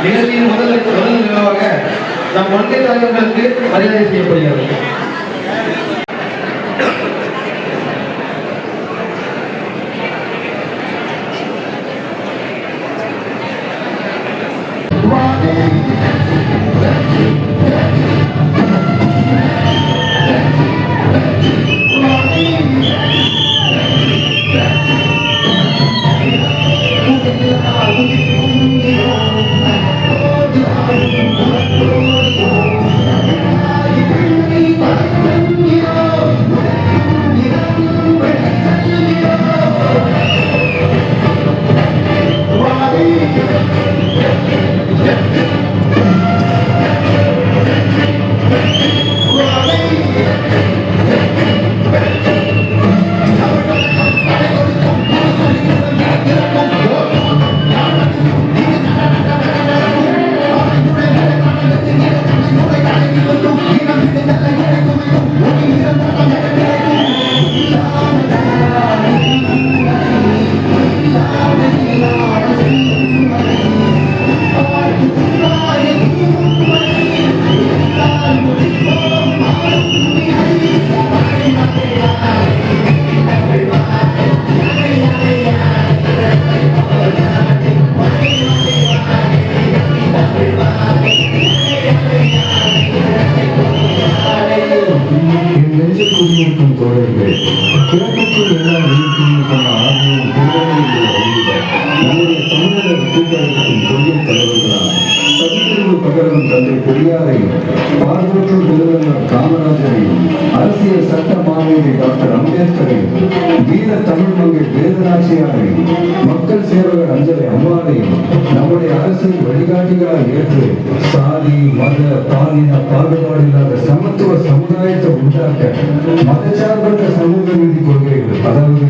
நிகழ்ச்சியின் முதல் நிகழ்வாக நம் ஒன்றிய தலைவர்களுக்கு மரியாதை செய்யப்படுகிறது. தந்தை பெரியாரையும் பார்வற்றும் முதல்வர் காமராஜரையும் அரசியல் சட்ட மாமேதை டாக்டர் அம்பேத்கரையும் வீர தமிழ் மங்கை வேதநாச்சியாரையும் மக்கள் சேவகர் அஞ்சலை அம்மாவையும் நம்முடைய அரசின் வழிகாட்டிகளால் ஏற்று சாதி மத பாலின பாகுபாடு இல்லாத சமத்துவ சமுதாயத்தை உண்டாக்க மதச்சார்பற்ற சமூக நீதி கொள்கைகள், அதாவது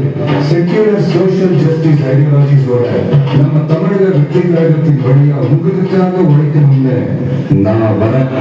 செக்யூலர் சோசியல் ஜஸ்டிஸ் ஐடியாலஜிஸோட நம்ம தமிழக வெற்றி கழகத்தின் வழியா உங்களுக்காக உழைக்கணும்னு நான் வரேன்.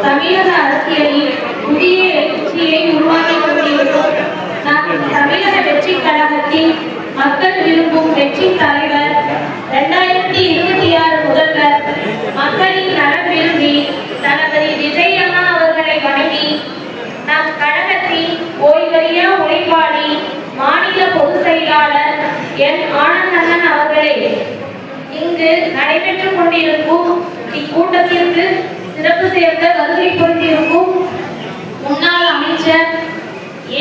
தமிழக அரசியலில் புதிய எழுச்சியை உருவாக்கி கொண்டிருக்கும் நம் தமிழக வெற்றி கழகத்தின் மக்கள் விரும்பும் வெற்றி தலைவர் 2026 முதல்வர் மக்களின் நலன் விரும்பி தளபதி விஜய் அண்ணா அவர்களை வணங்கி நம் கழகத்தின் ஓய்வறியா உழைப்பாளி மாநில பொதுச் செயலாளர் என் ஆனந்தண்ணன் அவர்களே, இங்கு நடைபெற்றுக் கொண்டிருக்கும் இக்கூட்டத்திற்கு சிறப்பு சேர்க்க வருகை புரிந்திருக்கும் முன்னாள் அமைச்சர்,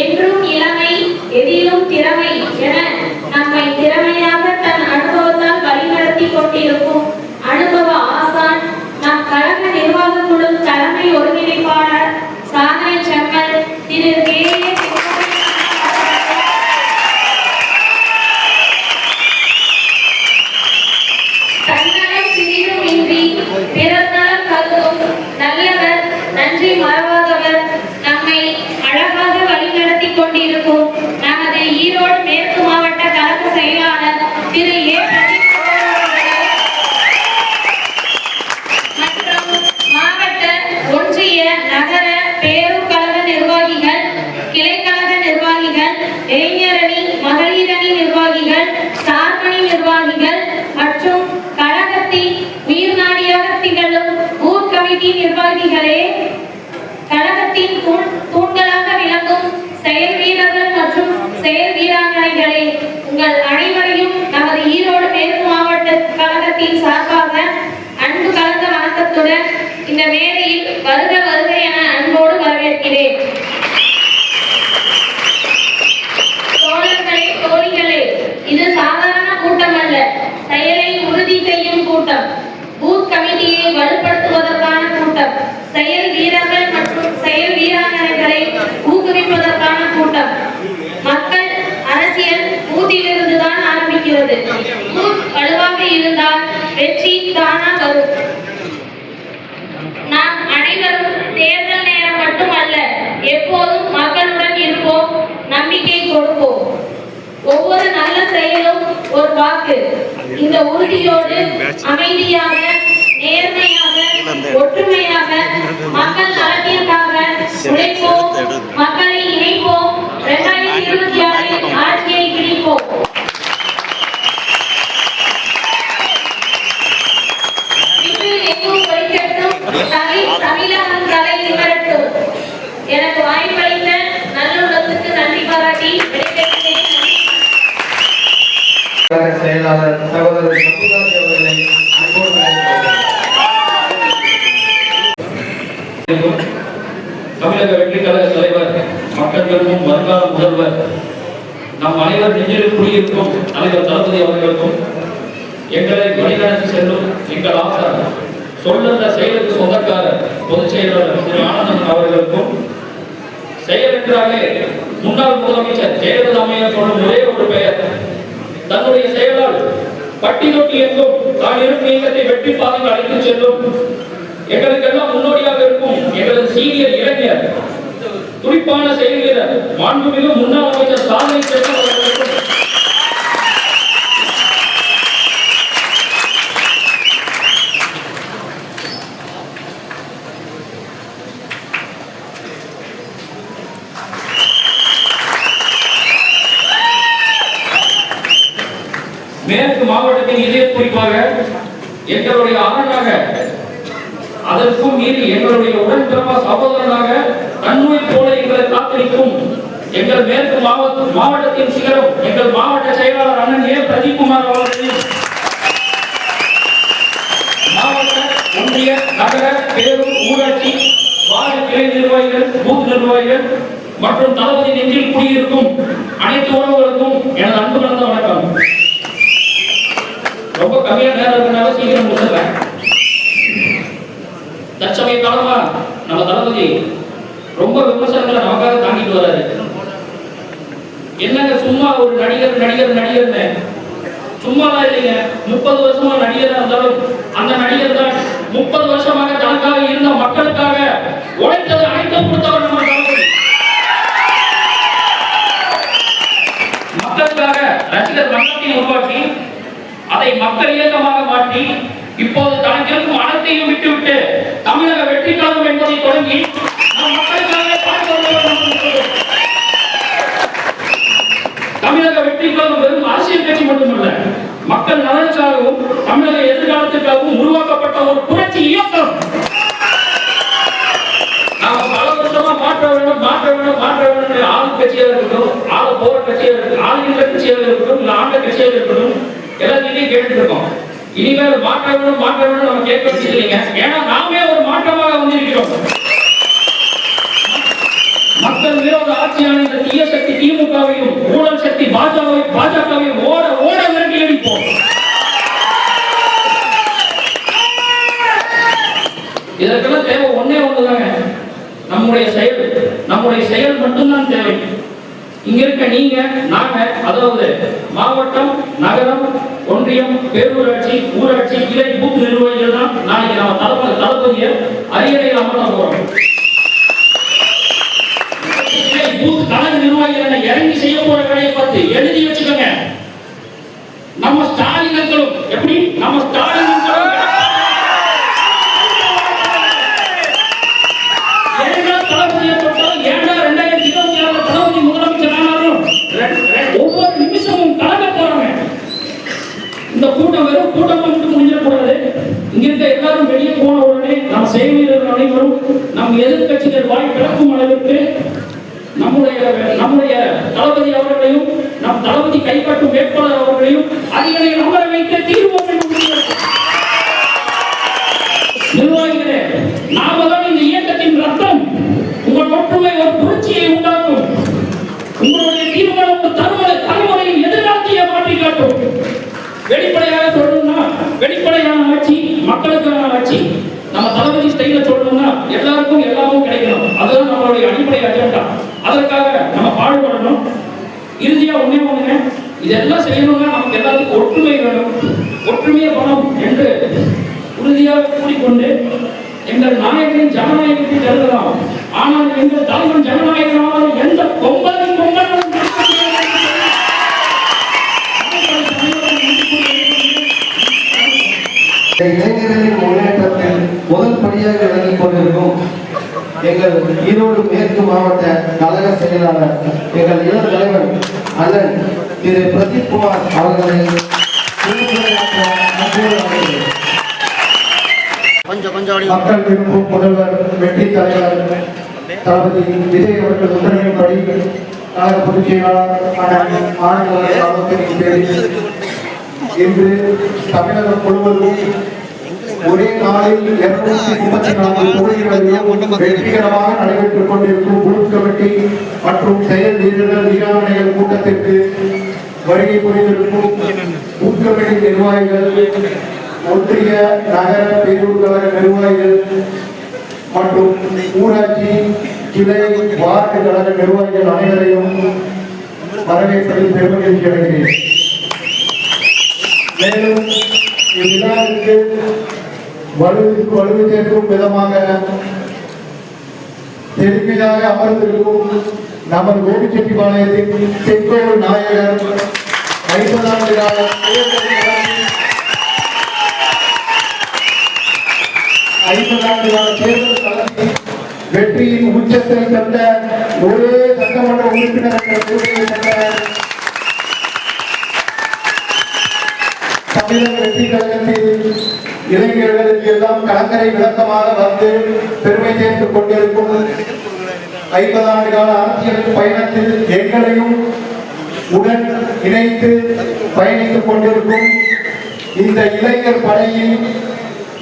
என்றும் இளமை எதிலும் திறமை என நம்மை திறமையாக தன் அனுபவத்தால் வழிநடத்தி கொண்டிருக்கும் அனுபவ ஆசான், நம் கழக நிர்வாக குழு தலைமை ஒருங்கிணைப்பாளர் சாதனை செம்மல் திரு தன்னலம் சிறிதும் இன்றி பிறர்நலம் கருதும் நல்லவர், நன்றி மறவாதவர், நம்மை அழகாக வழிநடத்தி கொண்டிருக்கும் நமது ஈரோடு மேற்கு மாவட்ட கழக செயலாளர் திரு ஏ பிரதீப் மற்றும் மாவட்ட ஒன்றிய நகர பேரூர் கழக நிர்வாகிகள், கிளைக்கழக நிர்வாகிகள், இளைஞரணி மகளிரணி நிர்வாகிகள், சார்பணி நிர்வாகிகள் மற்றும் கழகத்தின் உயிர்நாடியாக திகழும் பூத் கமிட்டி நிர்வாகிகளே, கழகத்தின் தூண்களாக விளங்கும் செயல் வீரர்கள் மற்றும் செயல் வீராங்கனைகளே, உங்கள் அனைவரையும் நமது ஈரோடு மேற்கு மாவட்ட கழகத்தின் சார்பாக அன்பு கலந்த வணக்கத்துடன் இந்த மேடையில் வருக வருக என அன்போடு வரவேற்கிறேன். தோழர்களே, தோழிகளே, இது சாதாரண கூட்டம் அல்ல, செயலை உறுதி செய்யும் கூட்டம், பூத் கமிட்டியை வலுப்படுத்துவதற்கான கூட்டம், செயல் வீரர்கள் மற்றும் செயல் வீராங்கனைகளை ஊக்குவிப்பதற்கான கூட்டம். மக்கள் அரசியல் பூத்திலிருந்து தான் ஆரம்பிக்கிறது. பூத் வலுவாக இருந்தால் வெற்றி தானா வரும். நாம் அனைவரும் தேர்தல் நேரம் மட்டுமல்ல, எப்போதும் மக்களுடன் இருப்போம், நம்பிக்கை கொடுப்போம். ஒவ்வொரு நல்ல செயலும் ஒரு வாக்கு. இந்த உறுதியோடு அமைதியாக, நேர்மையாக, ஒற்றுமையாக மக்கள் நலத்திற்காக உழைப்போம், மக்களை இணைப்போம், 2026 ஆட்சியை பிடிப்போம். தமிழகம் தலை நிமிரட்டும். எனக்கு வாய்ப்பளித்த நல்லுள்ளத்துக்கு நன்றி பாராட்டி செயலாளர் சகோதரர் சம்புதாஜி அவர்களை அன்போடு அழைக்கிறேன். தமிழக வெற்றி கழக தலைவர், மக்கள் விரும்பும் வருங்கால முதல்வர், நம் அனைவர் நெஞ்சில் குடியிருக்கும் தலைவர் தளபதி அவர்களுக்கும், எங்களை வழிநடத்தி செல்லும் எங்கள் ஆசார், சொல்லுள்ள செயலுக்கு சொந்தக்காரர் பொதுச் செயலாளர் திரு ஆனந்தன் அவர்களுக்கும், செயல் என்றாலே முன்னாள் முதலமைச்சர் ஜெயலலிதா அம்மையார் சொல்லும் ஒரே ஒரு பெயர், தன்னுடைய செயலால் பட்டி தொட்டி எங்கும் தான் இருக்கும் இயக்கத்தை வெற்றி பாதைக்கு அழைத்து செல்லும் எங்களுக்கெல்லாம் முன்னோடியாக இருக்கும் எங்களது சீனியர் இளைஞர், துடிப்பான செயல் வீரர், மாண்புமிகு முன்னாள் அமைச்சர் சாதனை செல்வம் அவர்களுக்கும், மேற்கு மாவட்டத்தின் இதய குறிப்பாக எங்களுடைய அரணாக, அதற்கும் மீறி எங்களுடைய உடன்பிறப்பா சகோதரனாக தன்னுயிர் போல எங்களை காத்திருக்கும் எங்கள் மேற்கு மாவட்டத்தின் சிகரம் எங்கள் மாவட்ட செயலாளர் அண்ணன் ஏ பிரதீப் அவர்களையும், மாவட்ட ஒன்றிய நகர பேரூர் ஊராட்சி வார்டு கிளை நிர்வாகிகள், பூத் நிர்வாகிகள் மற்றும் தளபதி நெஞ்சில் குடியிருக்கும் அனைத்து உறவுகளுக்கும் எனது அன்பு கலந்த வணக்கம். ரொம்ப கம்மியா நேரம் இருக்கனால சீக்கிரம் முடிச்சிடறேன். தற்சமய காலமா நம்ம தளபதி ரொம்ப விமர்சனங்களை நமக்காக தாங்கிட்டு வராரு. என்னங்க சும்மா ஒரு நடிகர் நடிகர் நடிகர்னு சும்மாலாம் இல்லைங்க. 30 வருஷமா நடிகரா இருந்தாலும் அந்த நடிகர் தான் 30 வருஷமாக தனக்காக இருந்த மக்களுக்காக உழைத்தது அனைத்தும் கொடுத்தவர் நம்ம தளபதி. மக்களுக்காக ரசிகர் மன்றத்தை உருவாக்கி அதை மக்கள் இயக்கமாக மாற்றி இப்போது தனக்கு இருக்கும் அனைத்தையும் விட்டுவிட்டு தமிழக வெற்றி கழகம் என்பதை தொடங்கி மக்களுக்கும் உருவாக்கப்பட்ட ஒரு புரட்சி இயக்கம். நாம பல வருஷமா மாற்ற வேண்டும் ஆளும் கட்சியாக இருக்கட்டும், போற கட்சியாக இருக்கட்டும், ஆளுகின்ற கட்சியாக இருக்கட்டும், இல்ல ஆண்ட கட்சியாக இருக்கட்டும், எல்லாத்தையுமே கேட்டுட்டு இருக்கோம். இனிமேல் மாற்ற வேண்டும் நம்ம கேட்க வச்சிருக்கீங்க. ஏன்னா நாமே ஒரு மாற்றமாக வந்திருக்கிறோம். மக்கள் விரோத ஆட்சியான இந்த தீய சக்தி திமுகவையும் ஊழல் சக்தி பாஜகவையும் ஓட விரட்டி அடிப்போம். இதற்கெல்லாம் தேவை ஒன்னே ஒண்ணுதாங்க, நம்முடைய செயல் மட்டும்தான் தேவை. இங்க இருக்க நீங்க நாங்க, அதாவது மாவட்டம், நகரம், ஒன்றியம், பேரூராட்சி, ஊராட்சி, கிளை பூத் நிர்வாகிகள் தான் நாளைக்கு நம்ம தளபதியை அரியணையில் அமர்த்த போறோம். பூத் கழக நிர்வாகிகள் இறங்கி செய்ய போற வேலையை பார்த்து எழுதி வச்சுக்கோங்க. நம்ம ஸ்டாலின்களும் எப்படி தளபதியை தொட்டால் ஏண்டா 2026 தளபதி முதலமைச்சர் ஆனாலும் ஒவ்வொரு நிமிஷமும் கலக்க போறாங்க. இந்த கூட்டம் வெறும் கூட்டமா மட்டும் முடிஞ்சிடக்கூடாது. இங்க இருக்க எல்லாரும் வெளியே போன உடனே நம்ம செயல் வீரர்கள் அனைவரும் நம் எதிர்கட்சிகள் வாய் பிளக்கும் அளவிற்கு நம்முடைய தளபதி அவர்களையும் நம் தளபதி கைப்பற்றும் வேட்பாளர் அவர்களையும் அரியணையில் அமர வைக்க தீர்வோம். நிர்வாகிகளே, நாம தான் இந்த இயக்கத்தின் ரத்தம். உங்கள் ஒற்றுமை ஒரு புரட்சியை உண்டாக்கும். உங்களுடைய தீர்மானம் ஒரு தலைமுறையின் எதிர்காலத்தையே மாற்றி காட்டும். வெளிப்படையாக சொல்லணும்னா வெளிப்படையான ஆட்சி, மக்களுக்கான ஆட்சி. நம்ம தளபதி ஸ்டைல சொல்லணும்னா எல்லாருக்கும் எல்லாமும் கிடைக்கணும். அதுதான் நம்மளுடைய அடிப்படை அஜெண்டா. அதற்காக நம்ம பாடுபடணும். இறுதியா ஒண்ணுங்க, இதெல்லாம் செய்யணும்னா நமக்கு எல்லாத்துக்கும் ஒற்றுமை வேணும். ஒற்றுமையே பலம் என்று உறுதியாக கூறிக்கொண்டு எங்கள் நாயகன் ஜனநாயகத்தை கருதலாம். ஆனால் எங்கள் தலைவன் ஜனநாயகனாவது எந்த பொங்கலும் இளைஞர்களின் முன்னேற்றத்தில் முதல் படியாக விளங்கிக் கொண்டிருக்கும் எங்கள் ஈரோடு மேற்கு மாவட்ட கழக செயலாளர் எங்கள் இளம் தலைவர் அண்ணன் திரு பிரதீப் குமார் அவர்களை மக்கள் விரும்பும் முதல்வர் வெற்றி தலைவர் தளபதி விஜய் அவர்கள் உத்தரவின்படி கழக பொதுச் செயலாளர் ஆனந்த் இன்று தமிழகம் முழுவதும் ஒரே நாளில் 234 தொகுதிகளிலும் வெற்றிகரமாக நடைபெற்றுக் கொண்டிருக்கும் பூத் கமிட்டி மற்றும் செயல் வீரர்கள் வீராங்கனைகள் கூட்டத்திற்கு வருகை புரிந்திருக்கும் பூத் கமிட்டி நிர்வாகிகள், ஒன்றிய நகர பேரூர் கழக நிர்வாகிகள் மற்றும் ஊராட்சி, கிளை, வார்டு கழக நிர்வாகிகள் அனைவரையும் வரவேற்பதில் பெருமகிழ்ச்சி அடைகிறேன். மேலும் இவ்விழாவிற்கு வலு சேர்க்கும் விதமாக பெருமையாக அமர்ந்திருக்கும் நமது கோபிச்செட்டிப்பாளையத்தின் செங்கோல் நாயகர் 50 ஆண்டு கால தேர்தல் களத்தில் வெற்றியின் உச்சத்தை கண்ட ஒரே சட்டமன்ற உறுப்பினர் என்ற பெருமையை கண்ட தமிழக வெற்றி கழகத்தில் இளைஞர்களுக்கு எல்லாம் கலங்கரை விளக்கமாக வந்து பெருமை சேர்த்துக் கொண்டிருக்கும் 50 ஆண்டு கால அரசியல் பயணத்தில் எங்களையும் உடன் இணைத்து பயணித்துக் கொண்டிருக்கும் இந்த இளைஞர் படையின்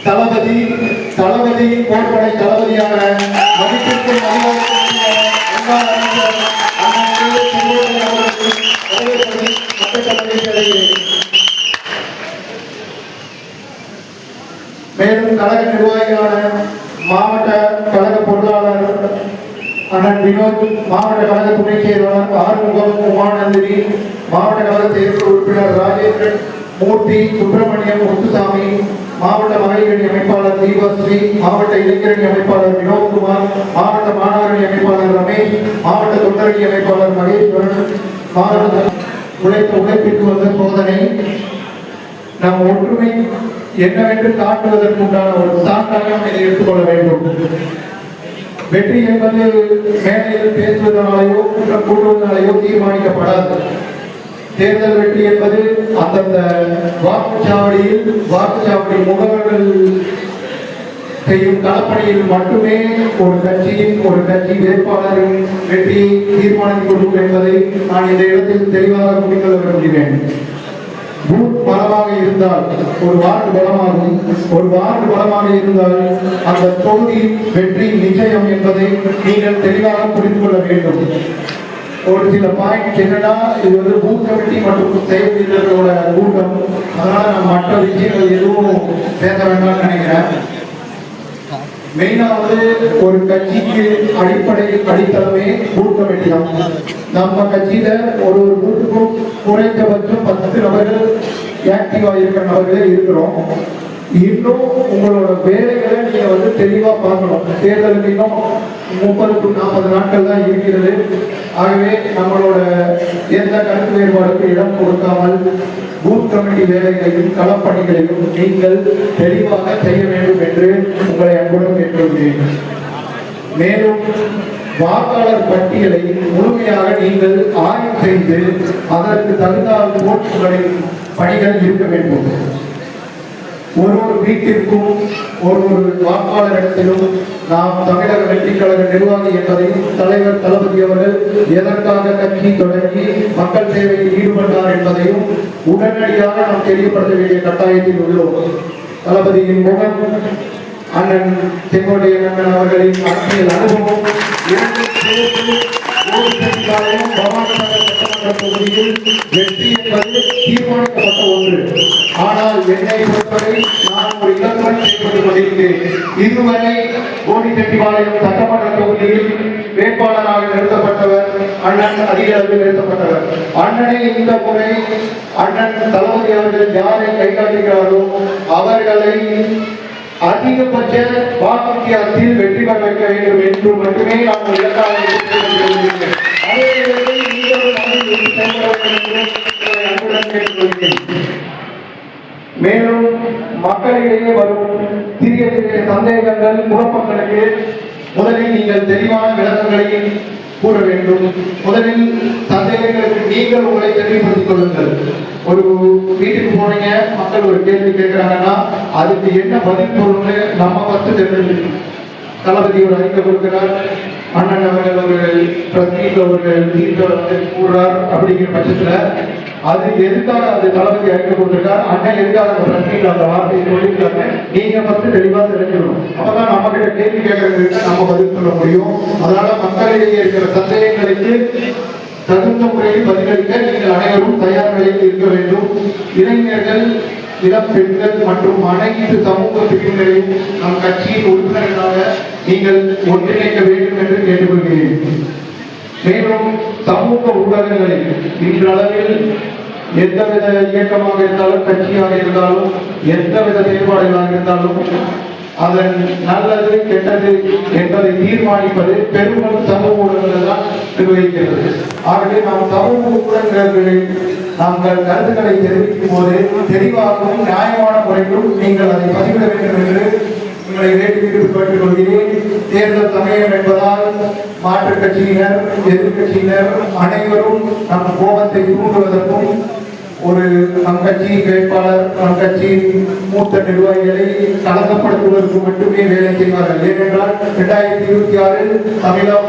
தளபதியின் போர்படை தளபதியான மதிப்பிற்கும் மேலும் கழக நிர்வாகிகளான மாவட்ட கழக பொருளாளர் அண்ணன் வினோத், மாவட்ட கழக துணை செயலாளர் ஆறுமுகம் உமானந்தினி, மாவட்ட கழக தேர்தல் உறுப்பினர் ராஜேந்திரன் மூர்த்தி, சுப்பிரமணியம் முத்துசாமி, மாவட்ட மகளிரணி அமைப்பாளர் தீபஸ்ரீ, மாவட்ட இளைஞரணி அமைப்பாளர் வினோத்குமார், மாவட்ட மாணவரணி அமைப்பாளர் ரமேஷ், மாவட்ட தொண்டரணி அமைப்பாளர் மகேஸ்வரன், மாவட்ட உழைப்பிற்கு வந்த சோதனை நம் ஒற்றுமை என்னவென்று காட்டுவதற்குண்டான ஒரு சான்றாக இதை எடுத்துக்கொள்ள வேண்டும். வெற்றி என்பது மேடையில் பேசுவதனாலேயோ குற்றம் கூட்டுவதனாலேயோ தீர்மானிக்கப்படாது. தேர்தல் வெற்றி என்பது அந்தந்த வாக்குச்சாவடி முகவர்கள் செய்யும் களப்பணியில் மட்டுமே ஒரு கட்சி வேட்பாளரின் வெற்றியை தீர்மானித்துக் கொடுக்கும் என்பதை நான் இந்த இடத்தில் தெளிவாக கூறிக்கொள்ள விரும்புகிறேன். பூத் பலமாக இருந்தால் ஒரு வார்டு பலமாக இருந்தால் அந்த தொகுதி வெற்றி நிச்சயம் என்பதை நீங்கள் தெளிவாக புரிந்து கொள்ள வேண்டும். ஒரு சில பாயிண்ட் என்னன்னா, இது வந்து பூத் கமிட்டி மற்றும் செயல் வீரர்களோட கூட்டம், அதனால நான் மற்ற விஷயங்கள் எதுவும் பேச வேண்டாம்னு நினைக்கிறேன். மெயினா வந்து ஒரு கட்சிக்கு அடித்தளமே பூத் கமிட்டி தான். நம்ம கட்சியில ஒரு பூத்துக்கும் குறைந்தபட்சம் 10 நபர்கள் ஆக்டிவா இருக்கிற நபர்களே இருக்கிறோம். இன்னும் உங்களோட வேலைகளை நீங்க வந்து தெளிவா பார்க்கணும். தேர்தலுக்கு இன்னும் 30 to 40 நாட்கள் தான் இருக்கிறது. ஆகவே நம்மளோட எந்த கருத்து வேறுபாடுக்கு இடம் கொடுக்காமல் பூத் கமிட்டி வேலைகளையும் களப்பணிகளையும் நீங்கள் தெளிவாக செய்ய வேண்டும் என்று உங்களை அன்புடன் கேட்டுக்கொள்கிறேன். மேலும் வாக்காளர் பட்டியலை முழுமையாக நீங்கள் ஆய்வு செய்து அதற்கு தகுந்தால் ஓட்டுகளின் பணிகள் இருக்க வேண்டும். ஒரு வீட்டிற்கும் ஒரு வாக்காளரிடத்திலும் நாம் தமிழக வெற்றி கழக நிர்வாகி என்பதை தலைவர் தளபதி அவர்கள் எதற்காக கட்சி தொடங்கி மக்கள் சேவையில் ஈடுபட்டார் என்பதையும் உடனடியாக நாம் தெரியப்படுத்த வேண்டிய கட்டாயத்தில் உள்ளோம். தளபதியின் முகம், அண்ணன் செங்கோட்டையன் அண்ணன் அவர்களின் அரசியல் அனுபவம் தொகுதியில் வெற்றி என்பது தீர்மானிக்கப்பட்ட ஒன்று. ஆனால் என்னை பொறுத்தவரை நான் ஒரு இலக்குடன் செயல்பட்டுக் கொண்டிருக்கிறேன். இதுவரை கோடிச்செட்டிப்பாளையம் சட்டமன்ற தொகுதியில் வேட்பாளராக நிறுத்தப்பட்டவர் அண்ணன், அதிக அளவில் நிறுத்தப்பட்டவர் அண்ணனை. இந்த முறை அண்ணன் தளபதி அவர்கள் யாரை கைகாட்டுகிறாரோ அவர்களை அதிகபட்ச வாக்கு வித்தியாசத்தில் வெற்றி பெற வைக்க வேண்டும் என்று மட்டுமே நாம் இலக்காக மேலும் மக்களிடையே வரும் சிறிய சந்தேகங்கள், குழப்பங்களுக்கு முதலில் நீங்கள் தெளிவான விளக்கங்களை கூற வேண்டும். முதலில் சந்தேகங்களுக்கு நீங்கள் உங்களை தெளிவுபடுத்திக் கொள்ளுங்கள். ஒரு வீட்டுக்கு போனீங்க, மக்கள் ஒரு கேள்வி கேட்கிறாங்கன்னா அதுக்கு என்ன பதில் சொல்லணும்னு நம்ம ஃபர்ஸ்ட் தெரிஞ்சுக்கணும். தளபதி ஒரு அறிக்கை கொடுக்கிறார், அண்ணன் அவர்கள் ஒரு பிரஸ்மீட்ல ஒரு தீர்ப்பு கூறுறார். அப்படிங்கிற பட்சத்துல அது எதுக்காக அது தளபதி அறிக்கை கொடுத்திருக்கார், அண்ணன் எதுக்காக அந்த பிரஸ்மீட்ல அந்த வார்த்தையை சொல்லியிருக்காங்க, நீங்க ஃபர்ஸ்ட் தெளிவா தெரிஞ்சுக்கணும். அப்பதான் நம்ம கிட்ட கேள்வி கேட்கறதுக்கு நம்ம பதில் சொல்ல முடியும். அதனால மக்களிடையே இருக்கிற சந்தேகங்களுக்கு தகுந்த முறையில் பதிலளிக்க நீங்கள் அனைவரும் தயார் நிலையில் இருக்க வேண்டும். இளைஞர்கள், இளம் பெண்கள் மற்றும் அனைத்து சமூக பிரிவினரையும் நம் கட்சியின் உறுப்பினர்களாக நீங்கள் ஒன்றிணைக்க வேண்டும் என்று கேட்டுக்கொள்கிறேன். மேலும் சமூக ஊடகங்களில் இன்றளவில் எந்தவித இயக்கமாக இருந்தாலும், கட்சியாக இருந்தாலும், எந்தவித செயல்பாடுகளாக இருந்தாலும் அதன் நல்லது கெட்டது என்பதை தீர்மானிப்பது பெரும்பாலும் சமூக ஊடகங்கள் தான் நிர்வகிக்கிறது. ஆகவே நாம் சமூக ஊடகங்களில் நாங்கள் கருத்துக்களை தெரிவிக்கும் போது தெளிவாகவும் நியாயமான முறையிலும் நீங்கள் அதை பதிவிட வேண்டும் என்று உங்களை வேண்டுகோள் கேட்டுக்கொள்கிறேன். தேர்தல் சமயம் என்பதால் மாற்றுக் கட்சியினர், எதிர்கட்சியினர் அனைவரும் நம் கோபத்தை தூண்டுவதற்கும் ஒரு நம் கட்சி வேட்பாளர், நம் கட்சியின் மூத்த நிர்வாகிகளை கலங்கப்படுத்துவதற்கு மட்டுமே வேலை செய்வார்கள். ஏனென்றால் 2026 தமிழக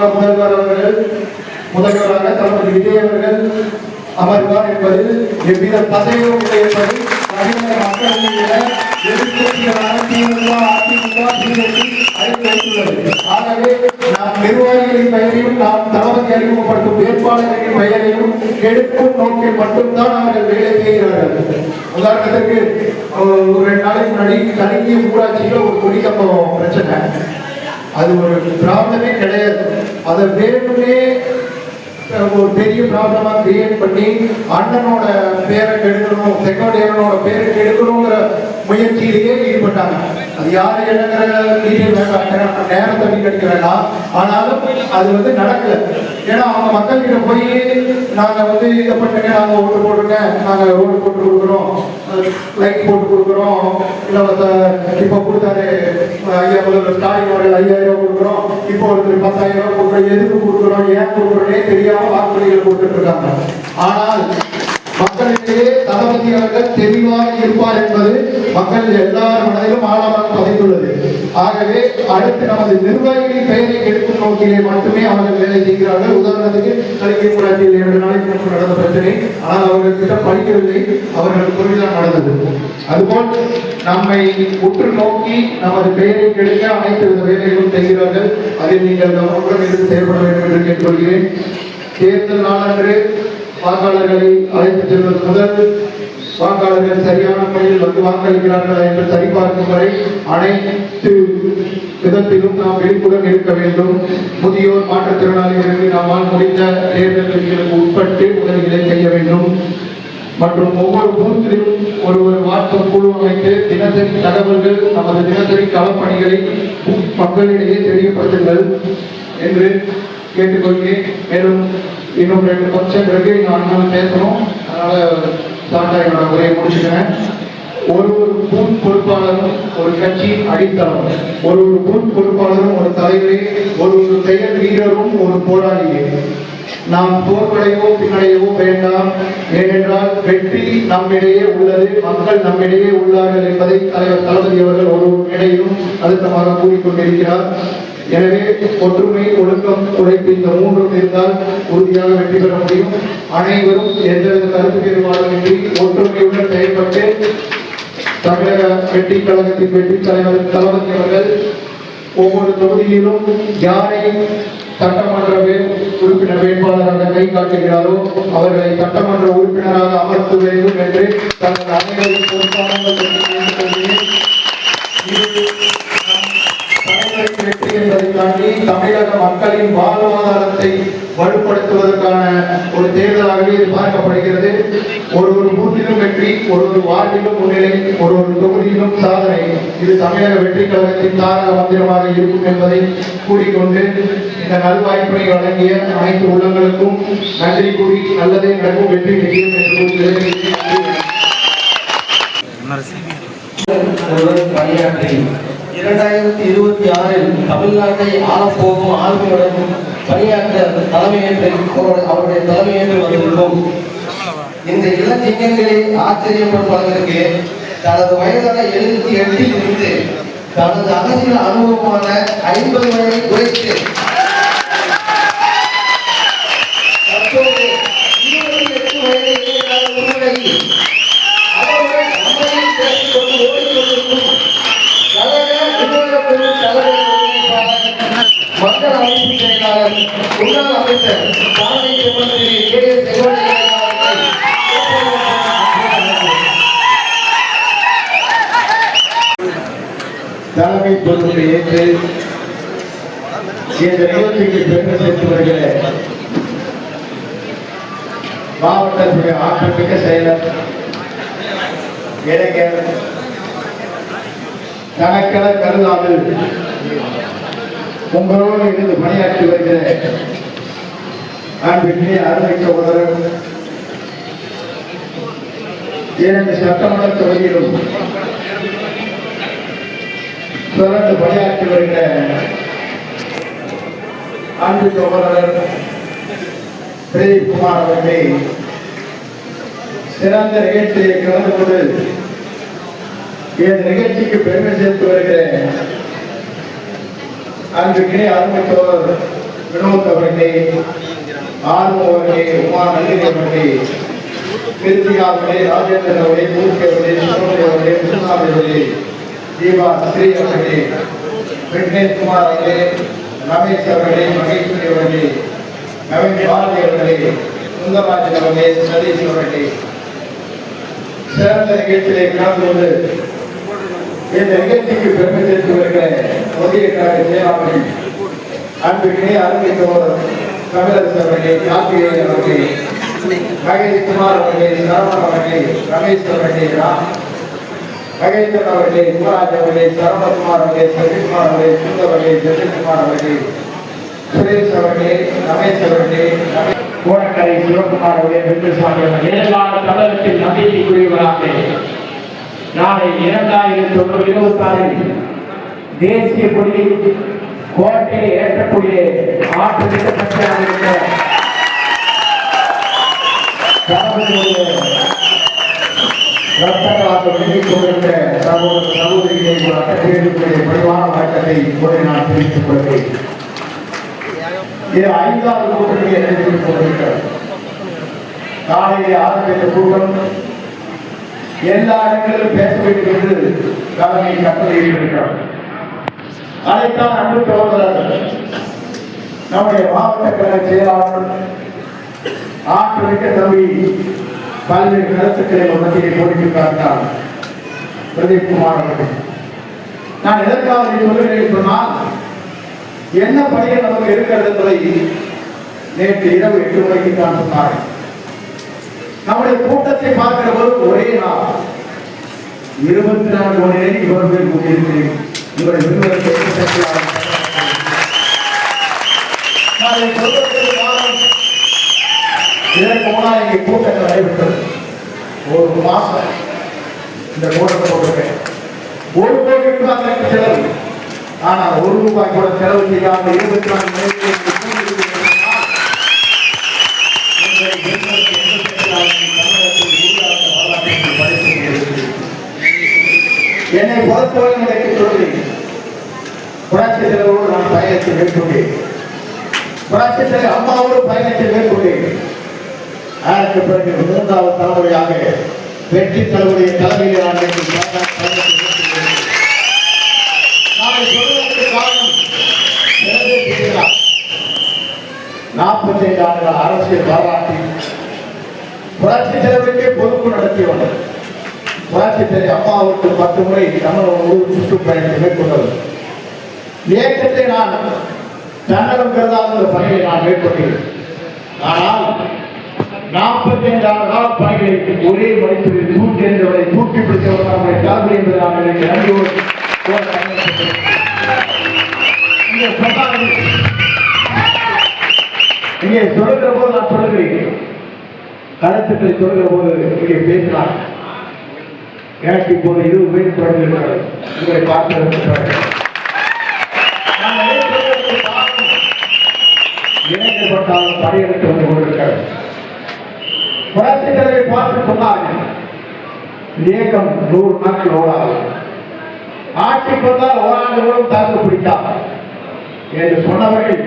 முதல்வராக தளபதி விஜய் அவர்கள் அமர்வார் என்பதில் எவ்வித சந்தேகமும் இல்லை என்பதை தமிழக மக்கள் எதிர்கட்சிகளான திமுக, அதிமுக, பிஜேபி அறிவித்துள்ளது. ஆகவே நாம் நிர்வாகிகளின் பெயரையும், நாம் தளபதி அறிமுகப்படுத்தும் வேட்பாளர்களின் பெயரையும் எடுக்கும் நோக்கில் மட்டும்தான் அவர்கள் வேலை செய்கிறார்கள். உதாரணத்திற்கு ஒரு 2 நாளைக்கு முன்னாடி கலிங்கிய ஊராட்சியில் ஒரு குடிக்கம்பம் பிரச்சனை, அது ஒரு ப்ராப்ளமே கிடையாது. அதை வேணுமே ஒரு பெரிய ப்ராப்ளமா கிரியேட் பண்ணி அண்ணனோட பேரை கெடுக்கணும், செங்கோட்டையனோட பேரை கெடுக்கணுங்கிற முயற்சியிலேயே ஈடுபட்டாங்க. அது யாரு என்னங்கிற டீட்டெயில் வேண்டாம், நேரத்தை கடிக்க வேண்டாம். ஆனாலும் அது நடக்கல. ஏன்னா அவங்க மக்கள்கிட்ட போய் நாங்க இதை பண்ணுங்க, நாங்க ஓட்டு போட்டுருங்க, நாங்க ரோடு போட்டு கொடுக்குறோம், லைட் போட்டு கொடுக்குறோம், இலவச இப்போ கொடுத்தாரு ஐயா முதல்வர் ஸ்டாலின் அவர்கள் 5000 கொடுக்குறோம், இப்போ ஒருத்தர் 10,000 கொடுக்குறோம், எதுக்கு கொடுக்குறோம், ஏன் கொடுக்குறோன்னே தெரியாம வாக்குறுதிகள் கொடுத்துட்டு இருக்காங்க. ஆனால் மக்களிடையே தளபதி அவர்கள் தெளிவாக இருப்பார் என்பது மக்கள் எல்லார் மனதிலும் ஆழமாக பதிந்துள்ளது. ஆகவே அடுத்து நமது நிர்வாகிகளின் பெயரை எடுக்கும் நோக்கிலே மட்டுமே அவர்கள் வேலை செய்கிறார்கள். உதாரணத்துக்கு கல்வி புரட்சியில் 2 நாளைக்கு முன்பு நடந்த பிரச்சனை, ஆனால் அவர்கள் கிட்ட படிக்கவில்லை, அவர்கள் புரிதான் நடந்தது. அதுபோல் நம்மை உற்று நோக்கி நமது பெயரை கெடுக்க அனைத்து வித வேலைகளும் செய்கிறார்கள். அதில் நீங்கள் கவனமுடன் இருந்து செயல்பட வேண்டும் என்று கேட்டுக்கொள்கிறேன். தேர்தல் நாளன்று வாக்காளர்களை அழைத்து செல்வது முதல் வாக்காளர்கள் சரியான முறையில் வந்து வாக்களிக்கிறார்களா என்று சரிபார்க்கும் வரை அனைத்து விதத்திலும் நாம் விழிப்புடன் இருக்க வேண்டும். முதியோர் மாற்றுத்திறனாளிகளுக்கு நம்மால் முடிந்த தேர்தல் விதிகளுக்கு உட்பட்டு உதவிகளை செய்ய வேண்டும். மற்றும் ஒவ்வொரு பூத்திலும் ஒரு வாட்ஸ்அப் குழு அமைத்து தினசரி தகவல்கள், நமது தினசரி களப்பணிகளை மக்களிடையே தெரியப்படுத்துங்கள் என்று கேட்டுக்கொள்கிறேன். மேலும் இன்னும் 2 பட்சம் இருக்கு, நான் பேசணும், அதனால சாண்டா என்னோட உரையை முடிச்சுக்கிறேன். ஒரு பூத் பொறுப்பாளரும் ஒரு கட்சியின் அடித்தளம், ஒரு பூத் பொறுப்பாளரும் ஒரு தலைவரே, ஒரு செயல் வீரரும் ஒரு போராளியே. நாம் தோல்வடையவோ பின்னடையவோ வேண்டாம். ஏனென்றால் வெற்றி நம்மிடையே உள்ளது, மக்கள் நம்மிடையே உள்ளார்கள் என்பதை தலைவர் தளபதி அவர்கள் ஒரு மேடையிலும் அழுத்தமாக கூறிக்கொண்டிருக்கிறார். எனவே ஒற்றுமை, ஒழுக்கம், உழைப்பு இந்த 3 இருந்தால் உறுதியாக வெற்றி பெற முடியும். அனைவரும் எந்தவித கருத்து வேறுபாடுமின்றி ஒற்றுமையுடன் செயல்பட்டு தமிழக வெற்றி கழகத்தின் வெற்றி தலைவர் தளபதி அவர்கள் ஒவ்வொரு தொகுதியிலும் யாரை சட்டமன்ற உறுப்பினர் வேட்பாளராக கை காட்டுகிறாரோ அவர்களை சட்டமன்ற உறுப்பினராக அமர்த்த வேண்டும் என்று தங்கள் அனைவரின் வெற்றி என்பதை தாண்டி தமிழக மக்களின் வாழ்வாதாரத்தை வலுப்படுத்துவதற்கான ஒரு தேர்தலாகவே இது பார்க்கப்படுகிறது. ஒரு பூத்திலும் வெற்றி, ஒரு வார்டிலும் முன்னிலை, ஒரு தொகுதியிலும் சாதனை. இது தமிழக வெற்றி கழகத்தின் தாரக மந்திரமாக இருக்கும் என்பதை கூறிக்கொண்டு இந்த நல்வாய்ப்பினை வழங்கிய அனைத்து உள்ளங்களுக்கும் நன்றி கூறி நல்லதே நடக்கும், வெற்றி நிச்சயம் என்று கூறுகிறேன். பணியாற்றி 2026 தமிழ்நாட்டை ஆளப்போகும் ஆளுமையுடன் பணியாற்ற தலைமையேற்று அவருடைய தலைமையேற்று வந்திருக்கும் இந்த இளஞ்சிங்கங்களை ஆச்சரியப்படுவதற்கு தனது வயதான 78 இருந்து தனது அரசியல் அனுபவமான 50 வயதை குறைத்து தற்போது 28 வயதை உருவாகி அவருடன் அமளியில் பேசிக்கொண்டு ஓடிக்கொண்டிருக்கும் மக்கள் அமைப்பு செயலாளர் முன்னாள் அமைச்சர் தலைமை பொறுப்பை ஏற்று இந்த நிகழ்ச்சிக்கு பெருமை சேர்த்து வருகிற மாவட்டத்துடைய ஆற்றமிக்க செயலர் இளைஞர் கணக்கென கருதாமல் உங்களோடு இருந்து பணியாற்றி வருகிற அன்பிற்கே அருமை சகோதரர் 2 சட்டமன்ற தொகுதியிலும் தொடர்ந்து பணியாற்றி வருகிற அன்பு சகோதரர் பிரதீப்குமார் அவர்களே, சிறந்த நிகழ்ச்சியை கலந்து கொண்டு இந்த நிகழ்ச்சிக்கு பெருமை சேர்த்து வருகிற அன்பிற்கே அருமை சகோதரர் வினோத் அவர்களே, ஆர்வம் அவர்களே, உமா நந்தினி அவர்களே, கிருத்திகா அவர்களே, ராஜேந்திரன் அவர்களே, மூர்த்தி அவர்களே, சுப்பிரமணிய அவர்களே, முத்துசாமி அவர்களே, தீபா ஸ்ரீ அவர்களே, விக்னேஷ் குமார் அவர்களே, ரமேஷ் அவர்களே, மகேஸ்வரி அவர்களே, நவீன் பாரதி அவர்களே, சுந்தரராஜன் அவர்களே, சதீஷ் அவர்களே, சிறந்த நிகழ்ச்சியை கலந்து கொண்டு இந்த நிகழ்ச்சிக்கு பெருமை சேர்த்து வருகிற புதிய கழக செயலாளர்கள் அன்பிற்கே அருமை சகோதரர் தமிழரசு அவர்களே, கார்த்திகேயன் அவர்களே, மகேஷ் குமார் அவர்களே, சரவணன் அவர்களே, ரமேஷ் அவர்களே, மகேந்திரன் அவர்களே, யுவராஜ் அவர்களே, சரவணகுமார் அவர்களே, சசிகுமார் அவர்களே, சுந்தர் அவர்களே, ஜெயக்குமார் அவர்களே, சுரேஷ் அவர்களே, ரமேஷ் அவர்களே, கோடக்கரை சிவகுமார் அவர்களே, வெங்கடசாமி அவர்களே, எதிர்கால தமிழகத்தின் நம்பிக்கைக்குரியவராக நாளை 2026 தேசிய கொடி கோட்டையை ஏற்றக்கூடிய ஆற்றல் சகோதர சகோதரிகளை ஒரு அட்டகையுடைய பணிவான வழக்கத்தை கூட நான் தெரிவித்துக் கொள்கிறேன். இது 5வது கூட்டணியை நடைபெற்றுக் கொண்டிருக்கிறது. காலையில் ஆரம்பித்த கூட்டம் எல்லா இடங்களிலும் பேச வேண்டும் என்று தலைமை கட்டளையிட்டிருக்கிறார். அதைத்தான் அன்பு சகோதரர்கள் நம்முடைய மாவட்ட கழக செயலாளர் ஆற்றமிக்க தம்பி பல்வேறு கருத்துக்களை மத்தியை போட்டி காட்டினார் பிரதீப் குமார் அவர்கள். நான் எதற்காக சொல்லுகிறேன் சொன்னால், என்ன பணிகள் நமக்கு இருக்கிறது என்பதை நேற்று இரவு 8 மணிக்கு தான் சொன்னார்கள். நம்முடைய கூட்டத்தை பார்க்கிற போது ஒரே நாள் 24 மணி நேரம் இவர்கள் கொண்டிருக்கிறேன். இவரை விரும்புவதற்கு இதற்கு முன்னால் இங்கே கூட்டங்கள் நடைபெற்றது. ஒரு மாசம் இந்த கூட்டத்தை போட்டிருக்கேன். 1 கோடி ரூபாய் அதற்கு செலவு. ஆனால் 1 ரூபாய் கூட செலவு செய்யாமல் 24 மணி என்னை பொறுத்தவரை எனக்கு சொல்கிறேன். புரட்சி தலைவரோடு நான் பயணத்தை மேற்கொண்டேன். புரட்சி தலைவர் அம்மாவோடு பயணத்தை மேற்கொண்டேன். அதற்கு பிறகு 3வது தலைமுறையாக வெற்றி தலைவருடைய தலைமையில் நான் சொல்வதற்கு காரணம் 45 ஆண்டுகள் அரசியல் வரலாற்றி புரட்சி தலைவருக்கே பொறுப்பு நடத்தியவர். புரட்சி தலைவர் அம்மாவுக்கு 10 முறை தமிழகம் முழு சுற்றுப்பயணத்தை மேற்கொண்டவர். இயக்கத்தை நான் தன்னலம் கருதாத பணியை நான் மேற்கொண்டேன். ஆனால் 45 ஆண்டு கால பணிகளை ஒரே மனிதர்கள் தூக்கி எறிந்தவரை தூக்கி பிடித்தவர் நம்முடைய தலைமை என்பதை நான் நன்றியோடு இங்கே சொல்லுகிற போது நான் சொல்லுகிறேன். கருத்துக்களை சொல்லுகிற போது இங்கே பேசினார். எனக்கு இப்போது 20 பேர் தொடர்ந்து உங்களை பார்த்து இணைக்கப்பட்டாலும் படையெடுத்து வந்து கொண்டிருக்கிறது. புரட்சி தலைவரை பார்த்து சொன்னார்கள், இயக்கம் 100 நாட்கள் ஓடாது, ஆட்சிக்கு வந்தால் ஓராண்டுகளும் தாக்கு பிடித்தார் என்று சொன்னவர்கள்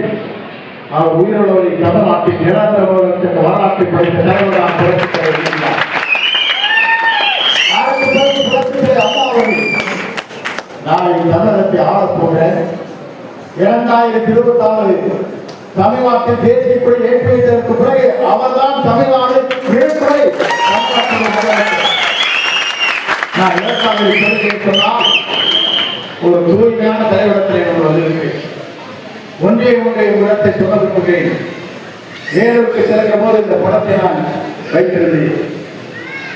அவர் உயிரோடு தமிழ்நாட்டின் நிரந்தர வரலாற்றை படித்த தலைவராக புரட்சி தலைவர் இருந்தார். அம்மா அவர்கள் நாளை தமிழகத்தை ஆளப்போக 2026 தமிழ்நாட்டில் தேசிய கொடி ஏற்றி வைத்ததற்கு பிறகு அவர்தான் தமிழ்நாடு நான் இதற்காக சொன்னால் ஒரு தூய்மையான தலைவரத்தில் எனக்கு வந்திருக்கிறேன். ஒன்றே இடத்தை சொன்னது கொண்டேன். வேலூருக்கு செல்கிற போது இந்த படத்தை நான் வைத்திருந்தேன்.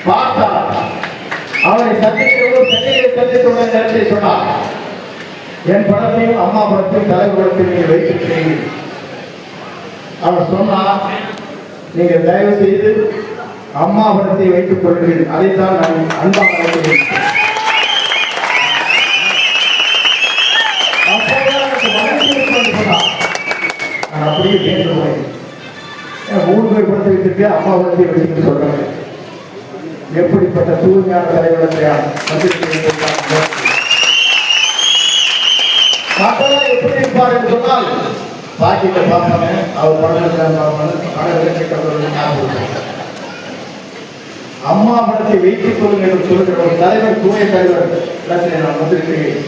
பார்த்தார் அவரை சந்திக்கிறவர்கள் சென்னையை சந்தித்துள்ள நேரத்தை சொன்னார், என் படத்தையும் அம்மா படத்தையும் தலைவரத்தில் நீங்கள் வைத்திருக்கிறீர்கள். அவர் சொன்னார், நீங்கள் தயவு செய்து அம்மா படத்தை வைத்துக் கொள்கிறீர்கள். அதைத்தான் நான் அன்பாக அழைக்கிறேன். நான் அப்படியே கேட்டு போனேன். 3 பேர் படத்தை வைத்திருக்க அம்மா படத்தை வைத்து சொல்றாங்க. எப்படிப்பட்ட தூய்மையான தலைவரத்தை மக்கள் எப்படி இருப்பார் என்று சொன்னால், பாக்கிட்ட பார்ப்பாங்க, அவர் அம்மா படத்தை வைத்துக் கொள்ளுங்கள் என்று சொல்கிற ஒரு தலைவர், தூய தலைவர் இடத்திலே நான் வந்திருக்கிறேன்.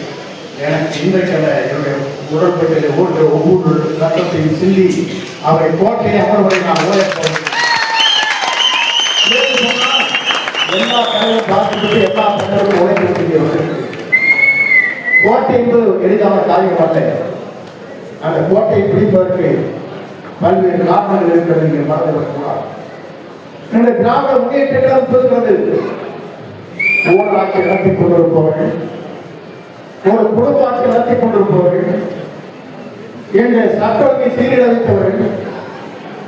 எனக்கு இன்றைக்கு என்னுடைய உடற்பட்டியலை ஓடுற ஒவ்வொரு ரத்தத்தையும் சில்லி அவரை கோட்டையை அமர்வதை நான் ஓய எல்லா தலைவரும் பார்த்துட்டு எல்லா தலைவரும் உழைக்கக்கூடியவர்கள். கோட்டை என்பது எளிதான காரியம் அல்ல. அந்த கோட்டையை பிடிப்பதற்கு பல்வேறு காரணங்கள் இருக்கிறது. நீங்கள் மறந்துவிடக்கூடாது. இந்த திராவிட முன்னேற்றம் சொல்கிறது, ஊழலாட்சி நடத்தி கொண்டிருப்பவர்கள், ஒரு குடும்ப ஆட்சி நடத்தி கொண்டிருப்பவர்கள், எங்கள் சட்டத்தை சீரழித்தவர்கள்,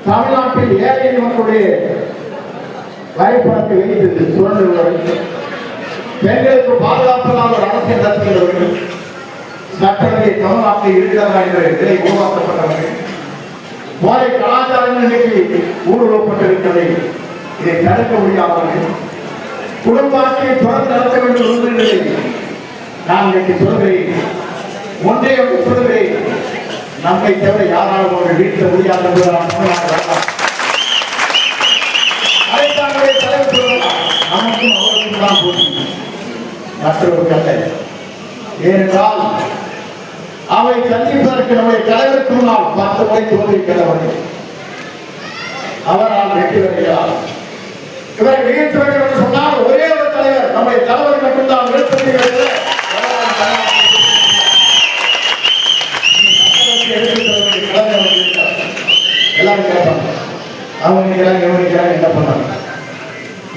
தமிழ்நாட்டில் ஏழை மக்களுடைய வரைபடத்தை வெளியிட்டு சுரண்டுள்ளவர்கள், பெண்களுக்கு பாதுகாப்பில்லாத ஒரு அரசியல் நடத்துகிறவர்கள், சட்டத்தை தமிழ்நாட்டில் இருக்கிறதா என்ற நிலை உருவாக்கப்பட்டவர்கள், போதை கலாச்சாரங்கள் இன்னைக்கு ஊடுருவப்பட்டிருக்கிறது. இதை தடுக்க முடியாதவர்கள், குடும்ப ஆட்சியை தொடர்ந்து நடத்த வேண்டும் என்பதில்லை. நான் இன்னைக்கு சொல்கிறேன், ஒன்றே ஒன்று சொல்கிறேன், நம்மை தவிர யாராலும் ஒரு வீட்டில் முடியாது அனைத்தாங்களுடைய தலைவர் சொல்லலாம், நமக்கும் அவருக்கும் தான் போட்டி, மற்றொரு அல்ல. ஏனென்றால் அவை சந்திப்பதற்கு நம்முடைய தலைவருக்கு முன்னால் 10 முறை தோன்றிருக்கிறவர்கள் அவரால் வெற்றி பெறுகிறார். இவரை வீழ்த்த வேண்டும் என்று சொன்னால் ஒரே ஒரு தலைவர், நம்முடைய தலைவர் மட்டும்தான் வீழ்த்த எல்லாரும் கேட்பாங்க, அவங்க நினைக்கிறாங்க, இவங்க நினைக்கிறாங்க, என்ன பண்ணாங்க?